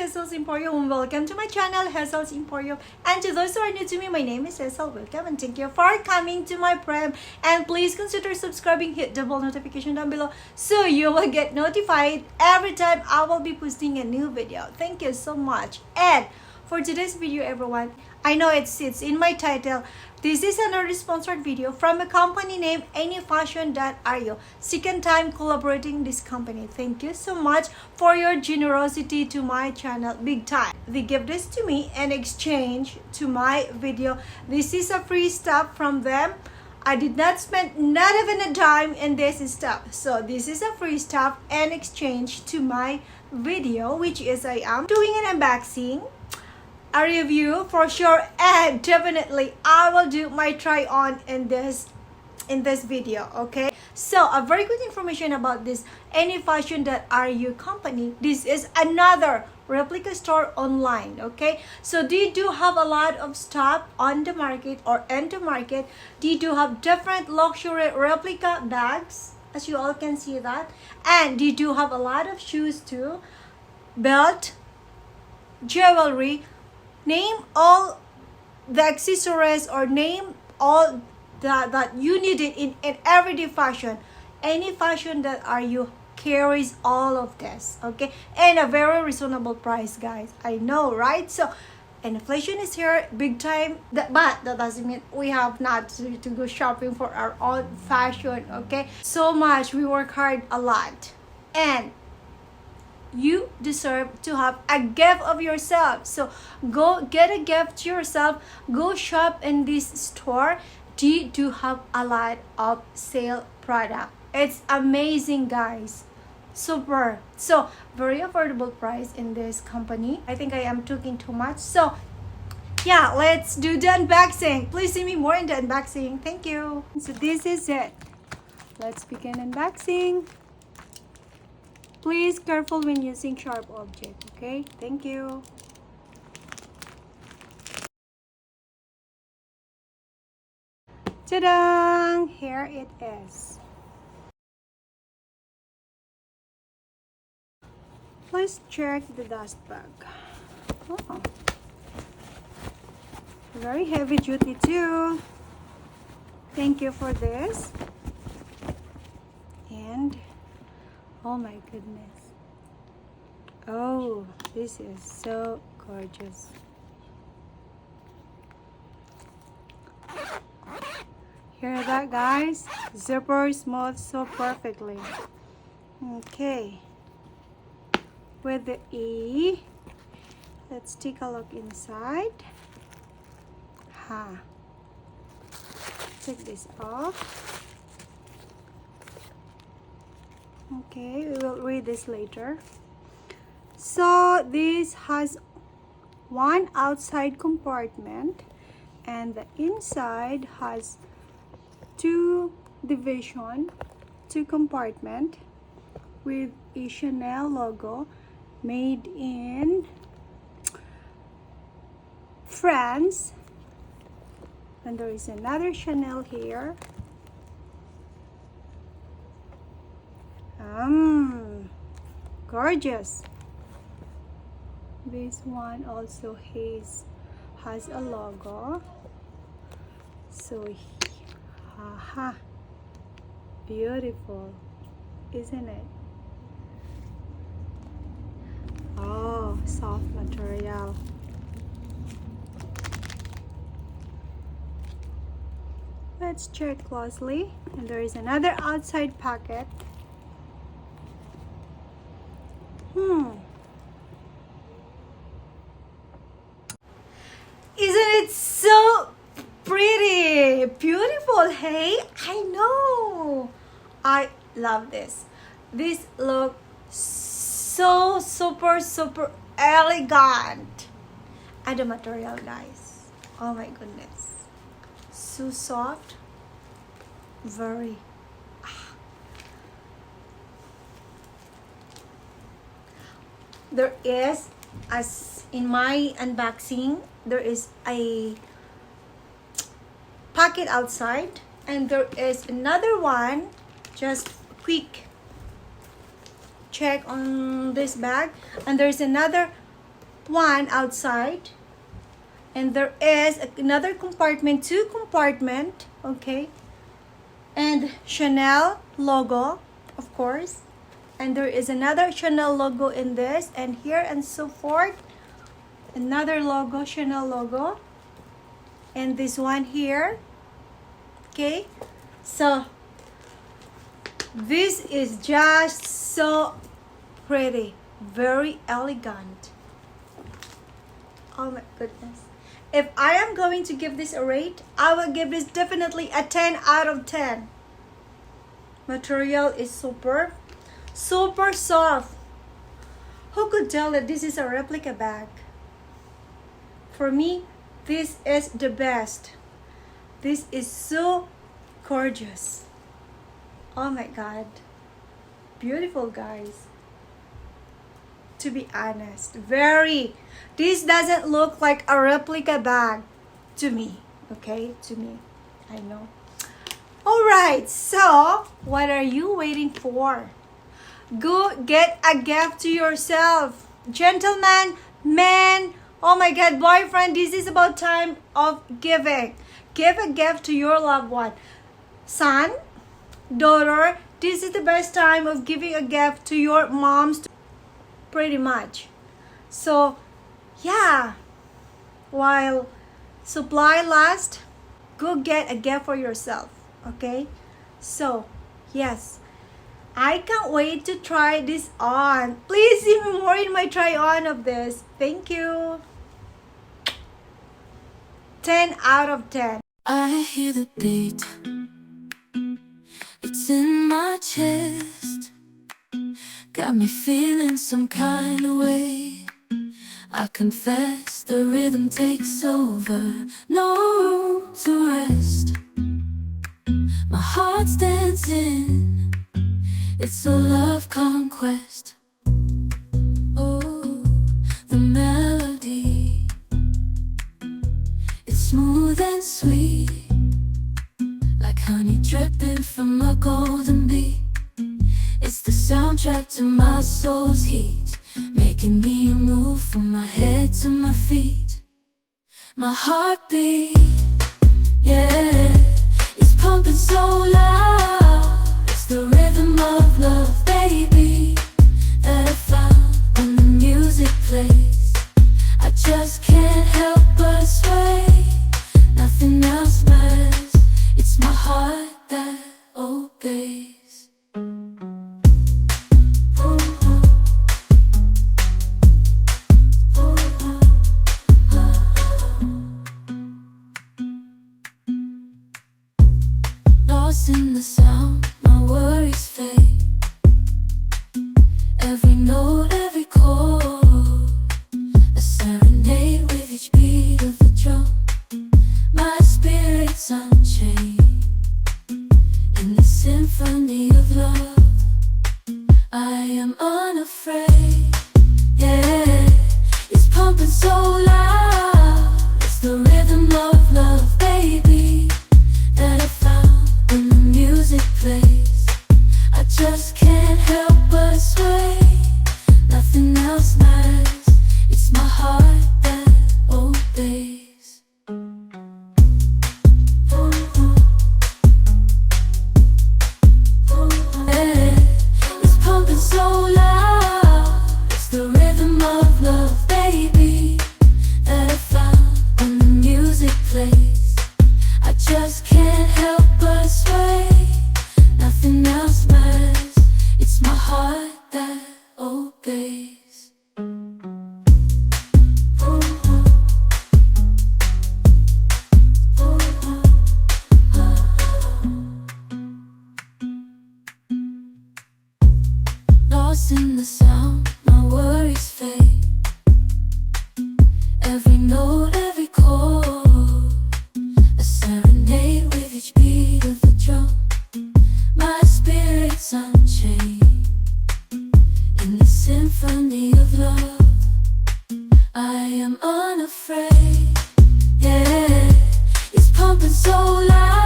Hazel's Emporium. Welcome to my channel, Hazel's Emporium. And to those who are new to me, my name is Hazel. Welcome and thank you for coming to my prem. And please consider subscribing, hit the bell notification down below so you will get notified every time I will be posting a new video. Thank you so much. And for today's video, everyone, I know it's in my title. This is another sponsored video from a company named Anyfashion.io. Second time collaborating this company. Thank you so much for your generosity to my channel. Big time. They give this to me in exchange to my video. This is a free stuff from them. I did not spend not even a dime in this stuff. So this is a free stuff in exchange to my video, which is I am doing an unboxing, a review for sure, and definitely I will do my try on in this video. Okay, so a very quick information about this Anyfashion.ru company. This is another Replica Store Online. Okay, so they do have a lot of stuff on the market or in the market. They do have different luxury replica bags, as you all can see that, and they do have a lot of shoes too, belt, jewelry. Name all the accessories or name all that you needed in everyday fashion. Anyfashion.ru carries all of this, okay, and a very reasonable price, guys. I know, right? So inflation is here big time, but that doesn't mean we have not to go shopping for our own fashion. Okay, so much we work hard a lot, and you deserve to have a gift of yourself. So go get a gift to yourself. Go shop in this store. They do have a lot of sale product. It's amazing, guys. Super. So very affordable price in this company. I think I am talking too much. So yeah, let's do the unboxing. Please see me more in the unboxing. Thank you. So this is it. Let's begin unboxing. Please careful when using sharp object, okay? Thank you. Ta-da! Here it is. Let's check the dust bag. Oh. Very heavy duty too. Thank you for this. And oh my goodness. Oh, this is so gorgeous. Hear that, guys? Zipper smooth so perfectly. Okay. With the E, let's take a look inside. Take this off. Okay, we will read this later. So this has one outside compartment, and the inside has two compartment with a Chanel logo made in France, and there is another Chanel here. Gorgeous. This one also has a logo. So beautiful, isn't it? Oh, soft material. Let's check closely. And there is another outside pocket. Isn't it so pretty? Beautiful, hey? I know. I love this. This look so super elegant. And the material, guys. Oh my goodness. So soft. Very. There is, as in my unboxing, there is a pocket outside, and there is another one. Just quick check on this bag, and there's another one outside, and there is another compartment, two compartment, okay, and Chanel logo, of course, and there is another Chanel logo in this, and here and so forth, another logo, Chanel logo, and this one here. Okay, so this is just so pretty, very elegant. Oh my goodness. If I am going to give this a rate, I will give this definitely a 10 out of 10. Material is super soft. Who could tell that this is a replica bag? For me, this is the best. This is so gorgeous. Oh my god. Beautiful, guys. To be honest, this doesn't look like a replica bag to me. Okay, to me. I know. Alright, so what are you waiting for? Go get a gift to yourself. Gentlemen, men, oh my god, boyfriend, this is about time of giving. Give a gift to your loved one. Son, daughter, this is the best time of giving a gift to your moms, pretty much. So, yeah, while supply lasts, go get a gift for yourself, okay? So, yes, I can't wait to try this on. Please see me more in my try on of this. Thank you. 10 out of 10. I hear the beat, it's in my chest, got me feeling some kind of way. I confess the rhythm takes over, no room to rest. My heart's dancing, it's a love conquest. Oh, the melody, it's smooth and sweet, like honey dripping from a golden bee. It's the soundtrack to my soul's heat, making me move from my head to my feet. My heartbeat, yeah, it's pumping so loud. It's the rhythm of love, baby, that I found when the music plays. I just can't help but sway. Nothing else matters, it's my heart that obeys. Lost in the sound, my worries fade. Every note, every chord, a serenade with each beat of the drum. My spirit's unchained in the symphony of love. I am unafraid, yeah, it's pumping so loud. It's the rhythm of love, baby, that I found when the music plays. I just can't help but sway. Nothing else matters, it's my heart that obeys. Yeah, it's pumping so loud. It's the rhythm of love, baby, that I found when the music plays. I just can't help but sway. Nothing else matters, it's my heart that obeys. Lost in the sound, my worries fade. Every note, every chord, a serenade with each beat of the drum. My spirit's unchained in the symphony of love. I am unafraid, yeah, it's pumping so loud.